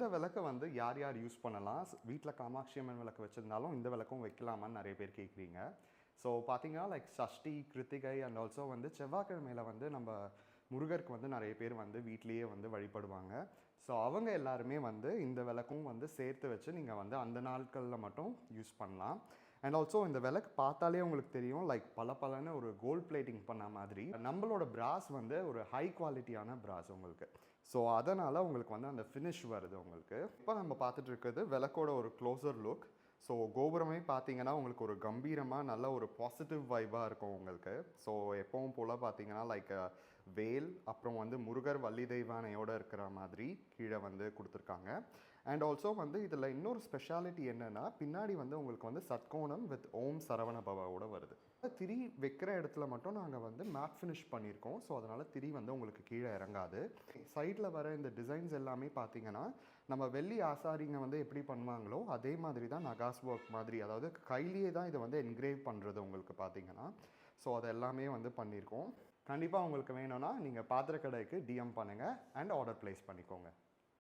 இந்த விளக்க வந்து யார் யார் யூஸ் பண்ணலாம்? வீட்டில் காமாட்சி அம்மன் விளக்கு வச்சுருந்தாலும் இந்த விளக்கும் வைக்கலாமான்னு நிறைய பேர் கேட்குறீங்க. ஸோ பார்த்தீங்கன்னா like Sashti, Krithigai and also வந்து செவ்வாய்க்கிழமையில் வந்து நம்ம முருகருக்கு வந்து நிறைய பேர் வந்து வீட்லேயே வந்து வழிபடுவாங்க. ஸோ அவங்க எல்லாருமே வந்து இந்த விளக்கும் வந்து சேர்த்து வச்சு நீங்கள் வந்து அந்த நாட்களில் மட்டும் யூஸ் பண்ணலாம். அண்ட் ஆல்சோ இந்த விளக்கு பார்த்தாலே உங்களுக்கு தெரியும் லைக் பளபளன்னு ஒரு கோல்ட் பிளேட்டிங் பண்ண மாதிரி. நம்மளோட பிராஸ் வந்து ஒரு ஹை குவாலிட்டியான பிராஸ் உங்களுக்கு. ஸோ அதனால் உங்களுக்கு வந்து அந்த ஃபினிஷ் வருது உங்களுக்கு. இப்போ நம்ம பார்த்துட்டு இருக்கிறது விளக்கோட ஒரு க்ளோசர் லுக். ஸோ கோபுரமே பார்த்தீங்கன்னா உங்களுக்கு ஒரு கம்பீரமாக நல்ல ஒரு பாசிட்டிவ் வைபாக இருக்கும் உங்களுக்கு. ஸோ எப்பவும் போல் பார்த்தீங்கன்னா லைக் வேல், அப்புறம் வந்து முருகர் வள்ளி தெய்வானையோடு இருக்கிற மாதிரி கீழே வந்து கொடுத்துருக்காங்க. அண்ட் ஆல்சோ வந்து இதில் இன்னொரு ஸ்பெஷாலிட்டி என்னென்னா பின்னாடி வந்து உங்களுக்கு வந்து சட்கோணம் வித் ஓம் சரவண பவாவோட வருது. திரி வைக்கிற இடத்துல மட்டும் நாங்கள் வந்து மேட் ஃபினிஷ் பண்ணியிருக்கோம். ஸோ அதனால் திரி வந்து உங்களுக்கு கீழே இறங்காது. சைடில் வர இந்த டிசைன்ஸ் எல்லாமே பார்த்தீங்கன்னா நம்ம வெள்ளி ஆசாரிங்க வந்து எப்படி பண்ணுவாங்களோ அதே மாதிரி தான் நகாஸ் ஒர்க் மாதிரி, அதாவது கையிலேயே தான் இதை வந்து என்கிரேவ் பண்ணுறது உங்களுக்கு பார்த்தீங்கன்னா. ஸோ அது எல்லாமே வந்து பண்ணியிருக்கோம். கண்டிப்பாக உங்களுக்கு வேணும்னா நீங்கள் பாத்திர கடைக்கு டிஎம் பண்ணுங்கள் அண்ட் ஆர்டர் ப்ளேஸ் பண்ணிக்கோங்க.